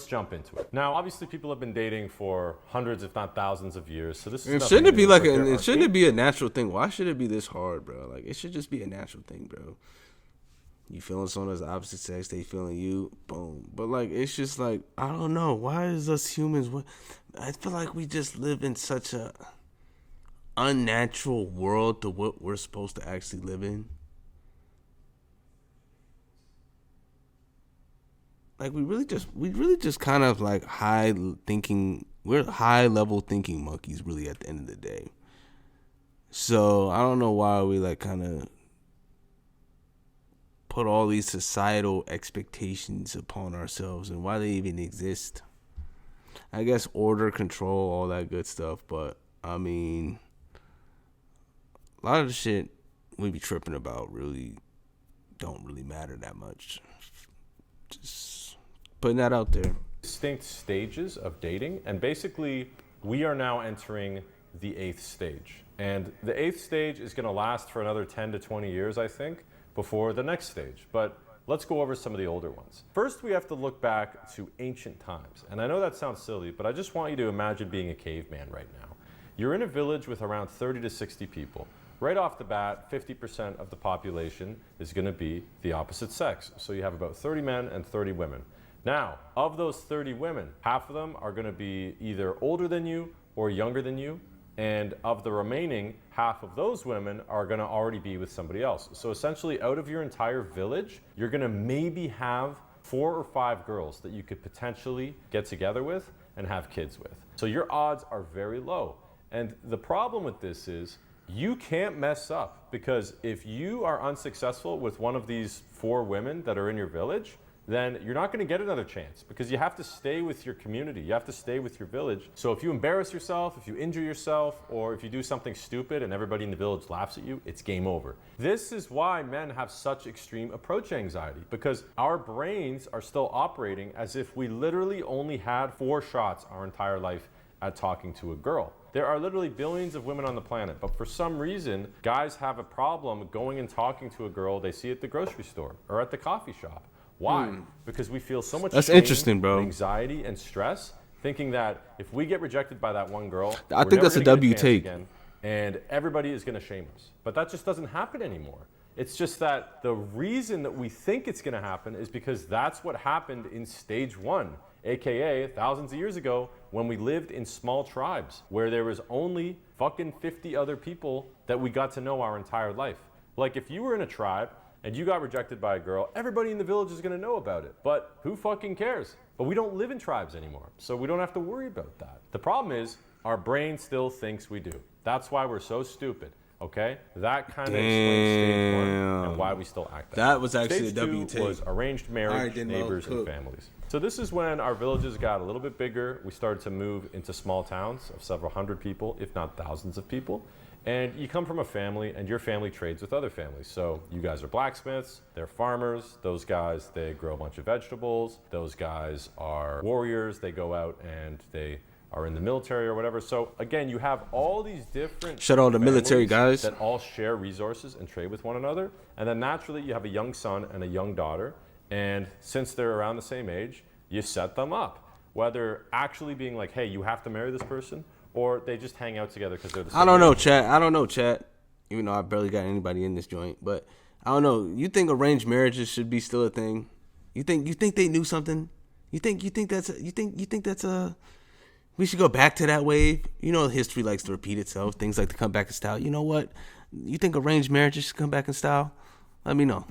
let's jump into it. Now, obviously, people have been dating for hundreds, if not thousands of years. So this is shouldn't it be new, like shouldn't it eight. be a natural thing? Why should it be this hard, bro? Like it should just be a natural thing, bro. You feeling someone as the opposite sex, they feeling you, boom. But like it's just like I don't know. Why is us humans? I feel like we just live in such a unnatural world to what we're supposed to actually live in. Like we really just kind of like we're high level thinking monkeys really at the end of the day. So I don't know why we like kind of put all these societal expectations upon ourselves and why they even exist. I guess order, control, all that good stuff, but I mean a lot of the shit we be tripping about really don't really matter that much. Just putting that out there. Distinct stages of dating, and basically we are now entering the 8th stage. And the 8th stage is going to last for another 10 to 20 years, I think, before the next stage. But let's go over some of the older ones. First, we have to look back to ancient times. And I know that sounds silly, but I just want you to imagine being a caveman right now. You're in a village with around 30 to 60 people. Right off the bat, 50% of the population is going to be the opposite sex. So you have about 30 men and 30 women. Now, of those 30 women, half of them are going to be either older than you or younger than you. And of the remaining, half of those women are going to already be with somebody else. So essentially, out of your entire village, you're going to maybe have 4 or 5 girls that you could potentially get together with and have kids with. So your odds are very low. And the problem with this is you can't mess up, because if you are unsuccessful with one of these 4 women that are in your village, then you're not going to get another chance, because you have to stay with your community. You have to stay with your village. So if you embarrass yourself, if you injure yourself, or if you do something stupid and everybody in the village laughs at you, it's game over. This is why men have such extreme approach anxiety, because our brains are still operating as if we literally only had 4 shots our entire life at talking to a girl. There are literally billions of women on the planet, but for some reason, guys have a problem going and talking to a girl they see at the grocery store or at the coffee shop. Why? Because we feel so much shame, interesting, bro. anxiety, and stress, thinking that if we get rejected by that one girl, I think that's a W take. Again, and everybody is going to shame us. But that just doesn't happen anymore. It's just that the reason that we think it's going to happen is because that's what happened in stage 1, aka thousands of years ago, when we lived in small tribes where there was only fucking 50 other people that we got to know our entire life. Like if you were in a tribe and you got rejected by a girl, everybody in the village is going to know about it. But who fucking cares? But we don't live in tribes anymore, so we don't have to worry about that. The problem is our brain still thinks we do. That's why we're so stupid. Okay, that kind of explains stage 1 and why we still act that was actually stage a W 2 take. was arranged marriage, neighbors, and families. So this is when our villages got a little bit bigger. We started to move into small towns of several hundred people, if not thousands of people. And you come from a family, and your family trades with other families. So you guys are blacksmiths, they're farmers. Those guys, they grow a bunch of vegetables. Those guys are warriors. They go out and they are in the military or whatever. So again, you have all these different Shout out to military guys that all share resources and trade with one another. And then naturally, you have a young son and a young daughter. And since they're around the same age, you set them up. Whether actually being like, hey, you have to marry this person, or they just hang out together because they're the same I don't know, age. chat. Even though I barely got anybody in this joint, but I don't know. You think arranged marriages should be still a thing? You think they knew something? You think that's a we should go back to that wave? You know, history likes to repeat itself. Things like to come back in style. You know what? You think arranged marriages should come back in style? Let me know.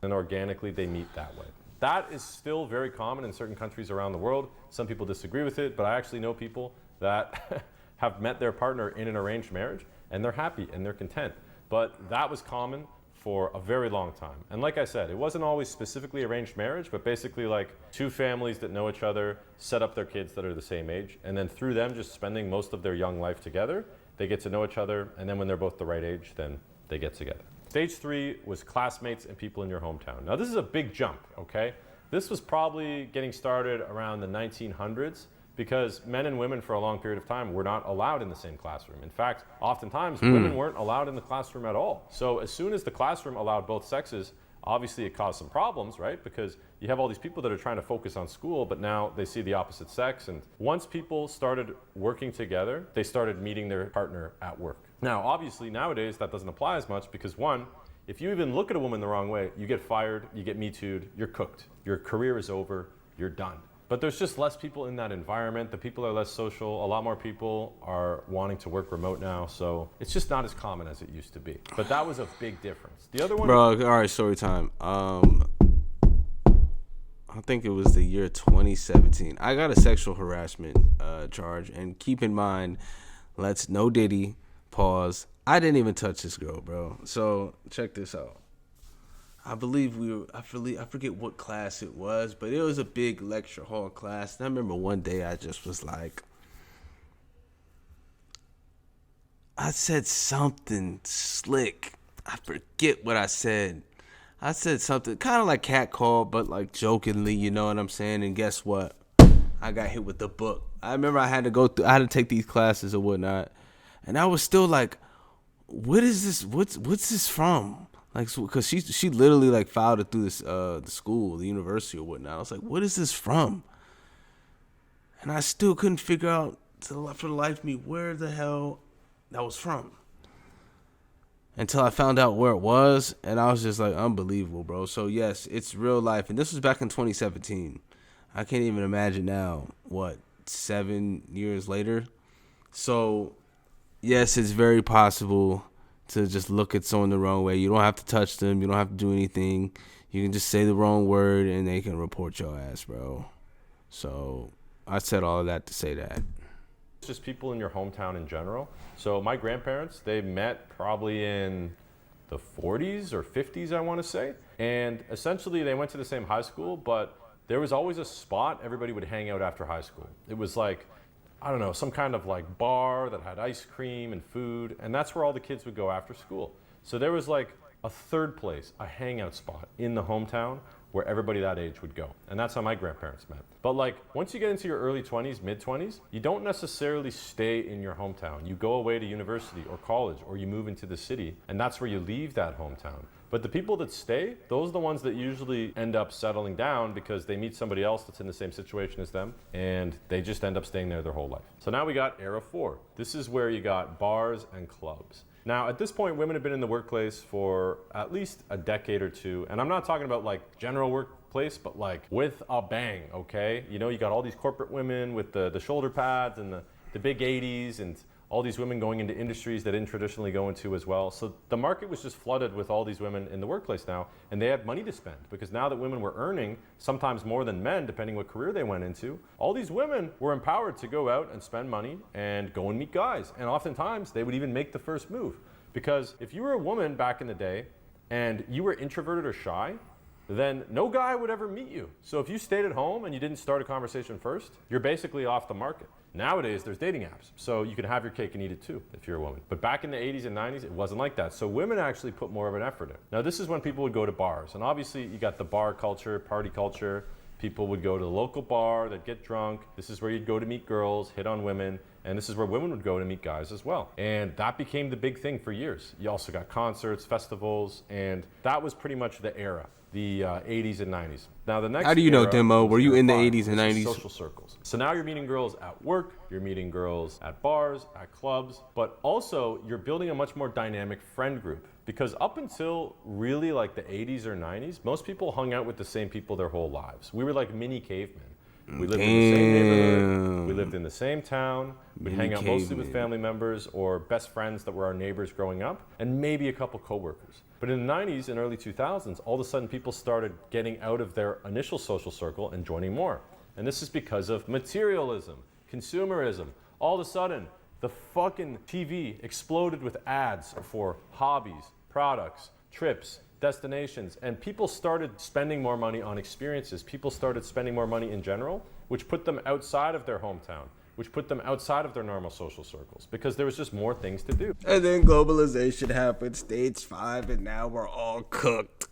And organically, they meet that way. That is still very common in certain countries around the world. Some people disagree with it, but I actually know people that have met their partner in an arranged marriage, and they're happy and they're content. But that was common for a very long time. And like I said, it wasn't always specifically arranged marriage, but basically like 2 families that know each other set up their kids that are the same age, and then through them just spending most of their young life together, they get to know each other, and then when they're both the right age, then they get together. Stage 3 was classmates and people in your hometown. Now this is a big jump, okay? This was probably getting started around the 1900s, because men and women for a long period of time were not allowed in the same classroom. In fact, oftentimes women weren't allowed in the classroom at all. So as soon as the classroom allowed both sexes, Obviously, it caused some problems, right? Because you have all these people that are trying to focus on school, but now they see the opposite sex. And once people started working together, they started meeting their partner at work. Now, obviously, nowadays, that doesn't apply as much because one, if you even look at a woman the wrong way, you get fired, you get Me Too'd, you're cooked. Your career is over, you're done. But there's just less people in that environment. The people are less social. A lot more people are wanting to work remote now. So it's just not as common as it used to be. But that was a big difference. The other one... Bro, all right, story time. I think it was the year 2017. I got a sexual harassment charge. And keep in mind, no Diddy, pause. I didn't even touch this girl, bro. So check this out. I believe I forget what class it was, but it was a big lecture hall class. And I remember one day I just was like, I said something slick. I forget what I said. I said something kind of like catcall, but like jokingly, you know what I'm saying? And guess what? I got hit with the book. I remember I had to take these classes or whatnot. And I was still like, what is this? What's this from? Like, because she literally like filed it through this the school, the university or whatnot. I was like, what is this from? And I still couldn't figure out for the life of me where the hell that was from. Until I found out where it was, and I was just like, unbelievable, bro. So yes, it's real life, and this was back in 2017. I can't even imagine now. What, 7 years later? So yes, it's very possible to just look at someone the wrong way. You don't have to touch them. You don't have to do anything. You can just say the wrong word and they can report your ass, bro. So I said all of that to say that. It's just people in your hometown in general. So my grandparents, they met probably in the 40s or 50s, I want to say. And essentially they went to the same high school, but there was always a spot everybody would hang out after high school. It was like, I don't know, some kind of like bar that had ice cream and food, and that's where all the kids would go after school. So there was like a third place, a hangout spot in the hometown where everybody that age would go. And that's how my grandparents met. But like, once you get into your early 20s, mid 20s, you don't necessarily stay in your hometown. You go away to university or college, or you move into the city, and that's where you leave that hometown. But the people that stay, those are the ones that usually end up settling down because they meet somebody else that's in the same situation as them, and they just end up staying there their whole life. So now we got era 4. This is where you got bars and clubs. Now, at this point, women have been in the workplace for at least a decade or two, and I'm not talking about like general workplace, but like with a bang, okay? You know, you got all these corporate women with the shoulder pads and the big 80s, and all these women going into industries they didn't traditionally go into as well. So the market was just flooded with all these women in the workplace now, and they had money to spend because now that women were earning sometimes more than men, depending what career they went into, all these women were empowered to go out and spend money and go and meet guys. And oftentimes they would even make the first move, because if you were a woman back in the day and you were introverted or shy, then no guy would ever meet you. So if you stayed at home and you didn't start a conversation first, you're basically off the market. Nowadays, there's dating apps, so you can have your cake and eat it too if you're a woman. But back in the 80s and 90s, it wasn't like that. So women actually put more of an effort in. Now, this is when people would go to bars. And obviously, you got the bar culture, party culture. People would go to the local bar, they'd get drunk. This is where you'd go to meet girls, hit on women. And this is where women would go to meet guys as well. And that became the big thing for years. You also got concerts, festivals, and that was pretty much the era. The 80s and 90s. Now the next. How do you know, era Demo? Were you in the 80s and This is 90s? social circles. So now you're meeting girls at work, you're meeting girls at bars, at clubs, but also you're building a much more dynamic friend group. Because up until really like the 80s or 90s, most people hung out with the same people their whole lives. We were like mini cavemen. We lived in the same neighborhood, we lived in the same town, we'd hang out mostly with family members or best friends that were our neighbors growing up, and maybe a couple coworkers. But in the 90s and early 2000s, all of a sudden people started getting out of their initial social circle and joining more. And this is because of materialism, consumerism. All of a sudden, the fucking TV exploded with ads for hobbies, products, trips, destinations, and people started spending more money on experiences. People started spending more money in general, which put them outside of their hometown, which put them outside of their normal social circles, because there was just more things to do. And then globalization happened, stage 5, and now we're all cooked.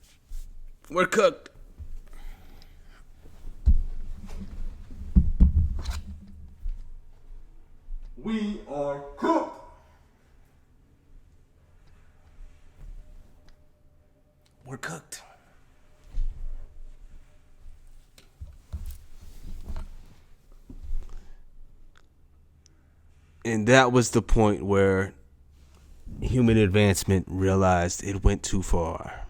We're cooked. We are cooked. We're cooked. And that was the point where human advancement realized it went too far.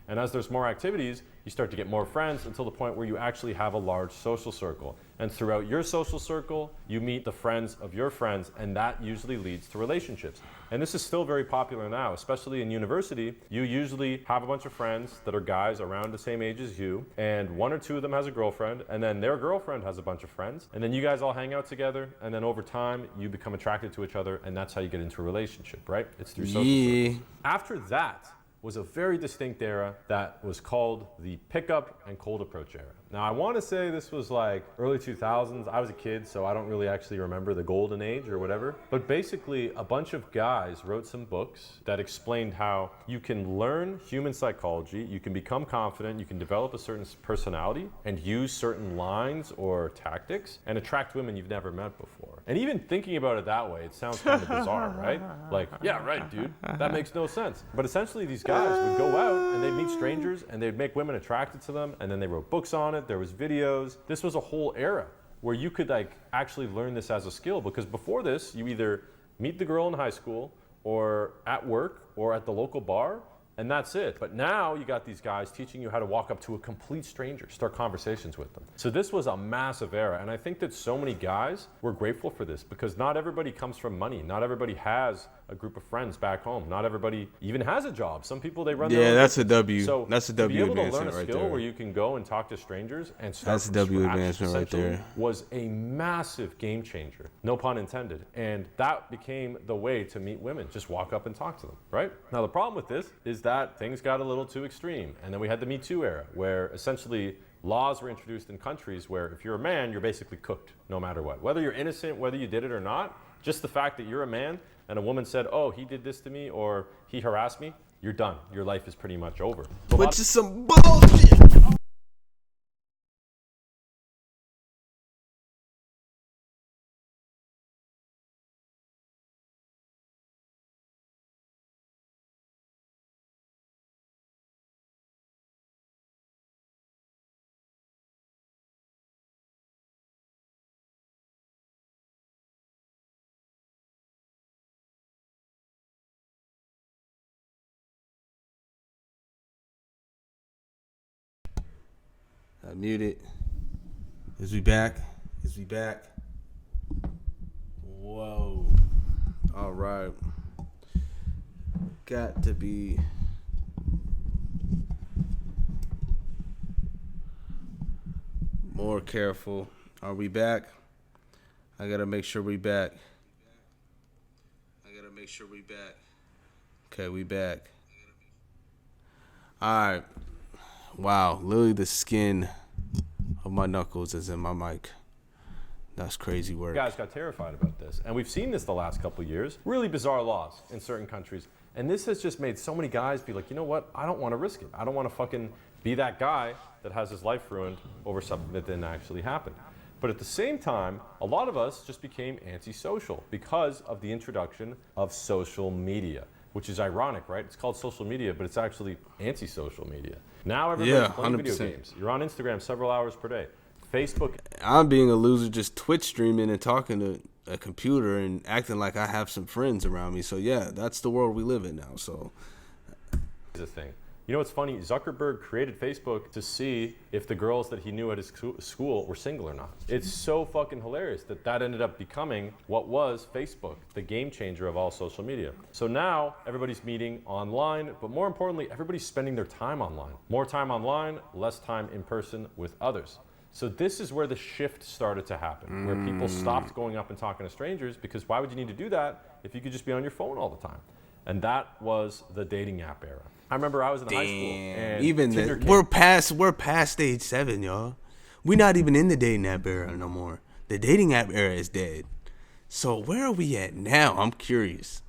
And as there's more activities, you start to get more friends until the point where you actually have a large social circle. And throughout your social circle, you meet the friends of your friends, and that usually leads to relationships. And this is still very popular now, especially in university. You usually have a bunch of friends that are guys around the same age as you, and one or two of them has a girlfriend, and then their girlfriend has a bunch of friends, and then you guys all hang out together, and then over time, you become attracted to each other, and that's how you get into a relationship, right? It's through social circles. After that, was a very distinct era that was called the pickup and cold approach era. Now, I want to say this was like early 2000s. I was a kid, so I don't really actually remember the golden age or whatever. But basically, a bunch of guys wrote some books that explained how you can learn human psychology, you can become confident, you can develop a certain personality and use certain lines or tactics and attract women you've never met before. And even thinking about it that way, it sounds kind of bizarre, right? Like, yeah, right, dude. That makes no sense. But essentially, these guys would go out and they'd meet strangers and they'd make women attracted to them, and then they wrote books on it. There was videos. This was a whole era where you could like actually learn this as a skill, because before this, you either meet the girl in high school or at work or at the local bar, and that's it. But now you got these guys teaching you how to walk up to a complete stranger, start conversations with them. So this was a massive era, and I think that so many guys were grateful for this, because not everybody comes from money. Not everybody has a group of friends back home. Not everybody even has a job. Some people, they run their own that's a business. W. So That's a W to be able to learn advancement a right skill there. where you can go and talk to strangers and start That's a from W scratch, advancement right essentially, there. was a massive game changer. No pun intended. And that became the way to meet women. Just walk up and talk to them, right? Now the problem with this is that things got a little too extreme. And then we had the Me Too era, where essentially laws were introduced in countries where if you're a man, you're basically cooked no matter what. Whether you're innocent, whether you did it or not, just the fact that you're a man and a woman said, oh, he did this to me or he harassed me, you're done. Your life is pretty much over. Which is some bullshit. I muted. Is we back? Is we back? Whoa. All right. Got to be more careful. Are we back? I gotta make sure we back. Okay, we back. All right. Wow, literally the skin of my knuckles is in my mic. That's crazy work. Guys got terrified about this. And we've seen this the last couple of years. Really bizarre laws in certain countries. And this has just made so many guys be like, you know what? I don't want to risk it. I don't want to fucking be that guy that has his life ruined over something that didn't actually happen. But at the same time, a lot of us just became antisocial because of the introduction of social media, which is ironic, right? It's called social media, but it's actually anti-social media. Now everybody's playing video 100%. games. You're on Instagram several hours per day. Facebook. I'm being a loser just Twitch streaming and talking to a computer and acting like I have some friends around me. So yeah, that's the world we live in now. So Is a thing. You know what's funny? Zuckerberg created Facebook to see if the girls that he knew at his school were single or not. It's so fucking hilarious that that ended up becoming what was Facebook, the game changer of all social media. So now everybody's meeting online, but more importantly, everybody's spending their time online. More time online, less time in person with others. So this is where the shift started to happen, where people stopped going up and talking to strangers, because why would you need to do that if you could just be on your phone all the time? And that was the dating app era. I remember I was in high school, and even Tinder then, we're past stage 7, y'all. We're not even in the dating app era no more. The dating app era is dead. So where are we at now? I'm curious.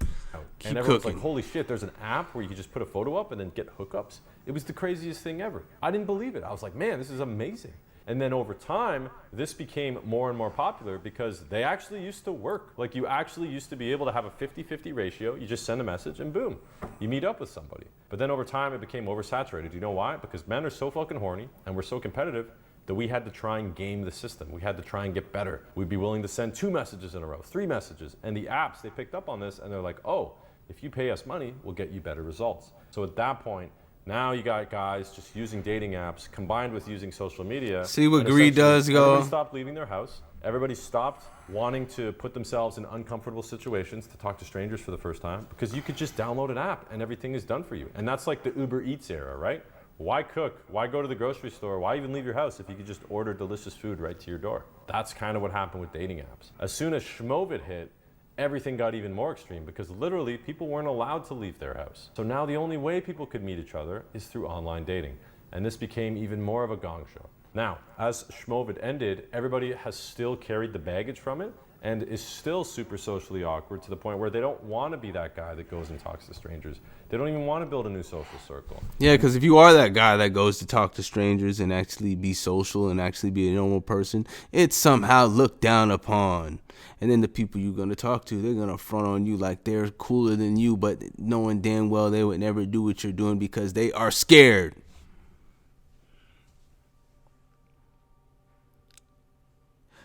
Keep and everyone's cooking. like, holy shit, there's an app where you can just put a photo up and then get hookups. It was the craziest thing ever. I didn't believe it. I was like, man, this is amazing. And then over time, this became more and more popular because they actually used to work. Like, you actually used to be able to have a 50-50 ratio. You just send a message and boom, you meet up with somebody. But then over time, it became oversaturated. You know why? Because men are so fucking horny and we're so competitive that we had to try and game the system. We had to try and get better. We'd be willing to send 2 messages in a row, 3 messages. And the apps, they picked up on this and they're like, oh, if you pay us money, we'll get you better results. So at that point, now you got guys just using dating apps combined with using social media. See what greed does, go. Everybody stopped leaving their house. Everybody stopped wanting to put themselves in uncomfortable situations to talk to strangers for the first time, because you could just download an app and everything is done for you. And that's like the Uber Eats era, right? Why cook? Why go to the grocery store? Why even leave your house if you could just order delicious food right to your door? That's kind of what happened with dating apps. As soon as Schmovid hit, everything got even more extreme, because literally people weren't allowed to leave their house. So now the only way people could meet each other is through online dating. And this became even more of a gong show. Now, as Schmovid ended, everybody has still carried the baggage from it and is still super socially awkward, to the point where they don't want to be that guy that goes and talks to strangers. They don't even want to build a new social circle. Yeah, because if you are that guy that goes to talk to strangers and actually be social and actually be a normal person, it's somehow looked down upon. And then the people you're going to talk to, they're going to front on you like they're cooler than you, but knowing damn well they would never do what you're doing because they are scared.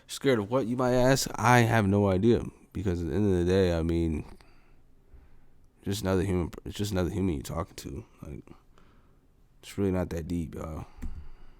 Scared of what, you might ask? I have no idea, because at the end of the day, I mean, just another human. It's just another human you're talking to. Like, it's really not that deep, y'all.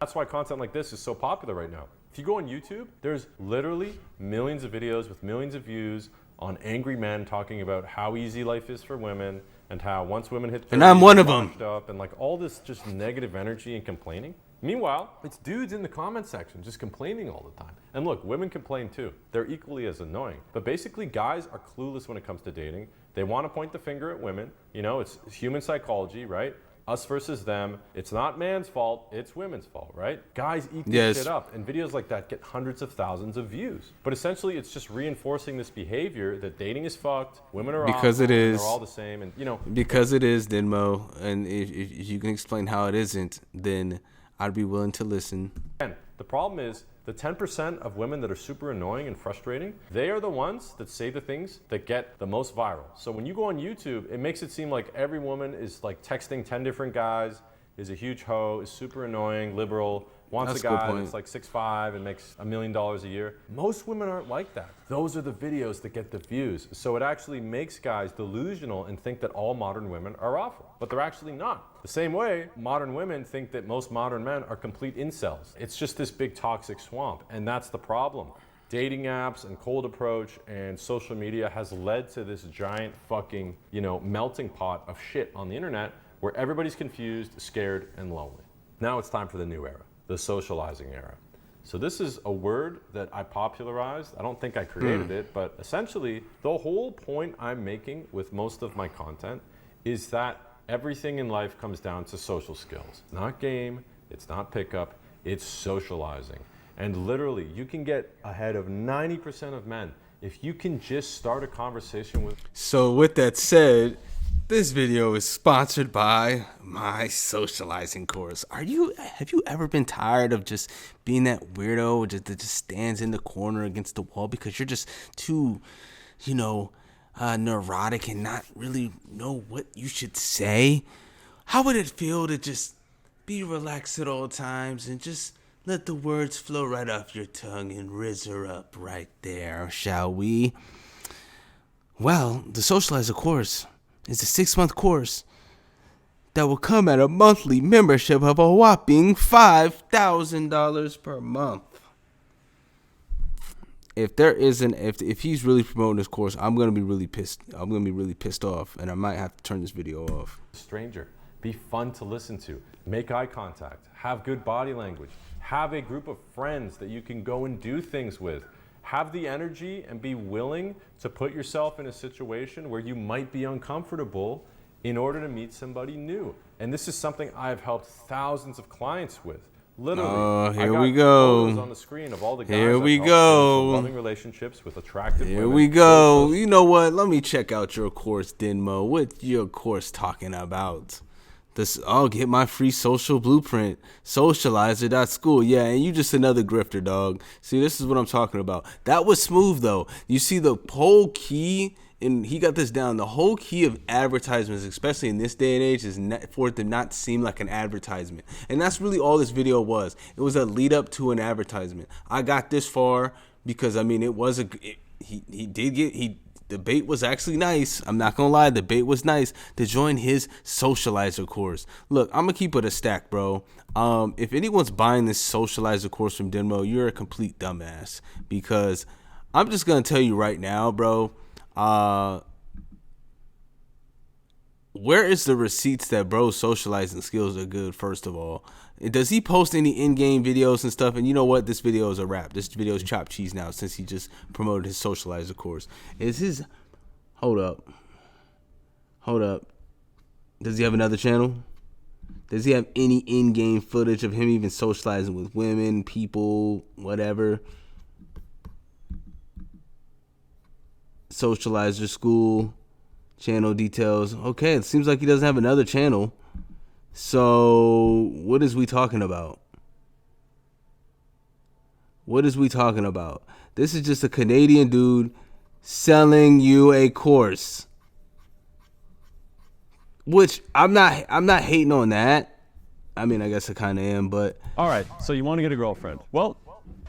That's why content like this is so popular right now. If you go on YouTube, there's literally millions of videos with millions of views on angry men talking about how easy life is for women, and how once women hit 30, and I'm one of them. Up, and like all this just negative energy and complaining. Meanwhile, it's dudes in the comment section just complaining all the time. And look, women complain too. They're equally as annoying. But basically, guys are clueless when it comes to dating. They want to point the finger at women. You know, it's human psychology, right? Us versus them. It's not man's fault, it's women's fault, right? Guys eat this shit up, and videos like that get hundreds of thousands of views. But essentially, it's just reinforcing this behavior that dating is fucked, women are because awful, it is. they're all the same, and you know. Because it is, Denmo, and if you can explain how it isn't, then I'd be willing to listen. And the problem is, the 10% of women that are super annoying and frustrating, they are the ones that say the things that get the most viral. So when you go on YouTube, it makes it seem like every woman is like texting 10 different guys, is a huge hoe, is super annoying, liberal, wants That's a a good guy point. that's like 6'5" and makes $1 million a year. Most women aren't like that. Those are the videos that get the views. So it actually makes guys delusional and think that all modern women are awful, but they're actually not. The same way modern women think that most modern men are complete incels. It's just this big toxic swamp, and that's the problem. Dating apps and cold approach and social media has led to this giant fucking, melting pot of shit on the internet, where everybody's confused, scared, and lonely. Now it's time for the new era, the socializing era. So this is a word that I popularized. I don't think I created it, but essentially the whole point I'm making with most of my content is that everything in life comes down to social skills. Not game, it's not pickup, it's socializing. And literally, you can get ahead of 90% of men if you can just start a conversation with. So with that said, this video is sponsored by my socializing course. Have you ever been tired of just being that weirdo that just stands in the corner against the wall because you're just too, neurotic and not really know what you should say? How would it feel to just be relaxed at all times and just let the words flow right off your tongue and rizz her up right there, shall we? Well, the Socializer course is a 6-month course that will come at a monthly membership of a whopping $5,000 per month. If he's really promoting this course, I'm gonna be really pissed. I'm gonna be really pissed off, and I might have to turn this video off. Stranger, be fun to listen to, make eye contact, have good body language, have a group of friends that you can go and do things with. Have the energy and be willing to put yourself in a situation where you might be uncomfortable in order to meet somebody new. And this is something I've helped thousands of clients with. Literally, here I got we go. photos on the screen of all the guys Here I've we helped go. build loving relationships with attractive women. Here we go. You know what? Let me check out your course, Denmo. What's your course talking about? I'll get my free social blueprint. Socializer.school. Yeah, and you just another grifter, dog. See, this is what I'm talking about. That was smooth, though. You see, the whole key and he got this down. The whole key of advertisements, especially in this day and age, is for it to not seem like an advertisement. And that's really all this video was. It was a lead up to an advertisement. I got this far because, I mean, it was the bait was actually nice. I'm not gonna lie, the bait was nice to join his socializer course. Look, I'm gonna keep it a stack, bro. If anyone's buying this socializer course from Denmo, you're a complete dumbass, because I'm just gonna tell you right now, bro. Where is the receipts that bro's socializing skills are good? First of all, does he post any in-game videos and stuff? And you know what? This video is a wrap. This video is chopped cheese now, since he just promoted his socializer course. Is his... Hold up. Does he have another channel? Does he have any in-game footage of him even socializing with women, people, whatever? Socializer school, channel details. Okay, it seems like he doesn't have another channel. So what is we talking about? This is just a Canadian dude selling you a course, which I'm not hating on that. I mean, I guess I kind of am, but all right, so you want to get a girlfriend? Well,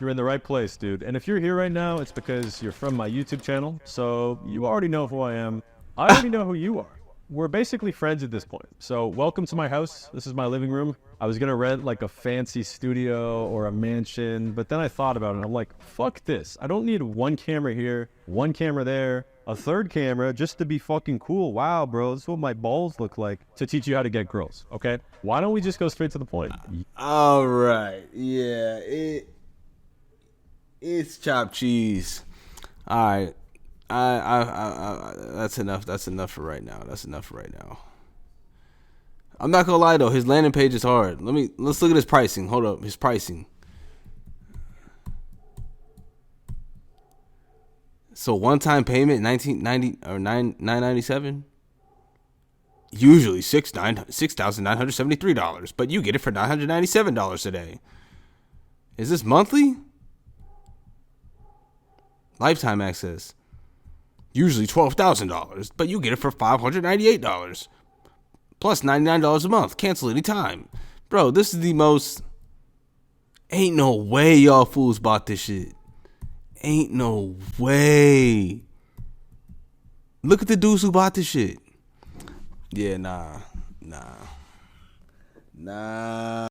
you're in the right place, dude. And if you're here right now, it's because you're from my YouTube channel, so you already know who I am. I already know who you are. We're basically friends at this point. So welcome to my house. This is my living room. I was gonna rent like a fancy studio or a mansion, but then I thought about it and I'm like, fuck this. I don't need one camera here, one camera there, a third camera just to be fucking cool. Wow, bro, this is what my balls look like, to teach you how to get girls, okay? Why don't we just go straight to the point? All right. Yeah, it's chopped cheese. All right. I that's enough. That's enough for right now. I'm not gonna lie though, his landing page is hard. Let's look at his pricing. Hold up, his pricing. So one-time payment $19.90 or $9.97. Usually $6,973, but you get it for $997 today. Is this monthly? Lifetime access. Usually $12,000, but you get it for $598. Plus $99 a month. Cancel anytime. Bro, this is the most... Ain't no way y'all fools bought this shit. Ain't no way. Look at the dudes who bought this shit. Yeah, nah.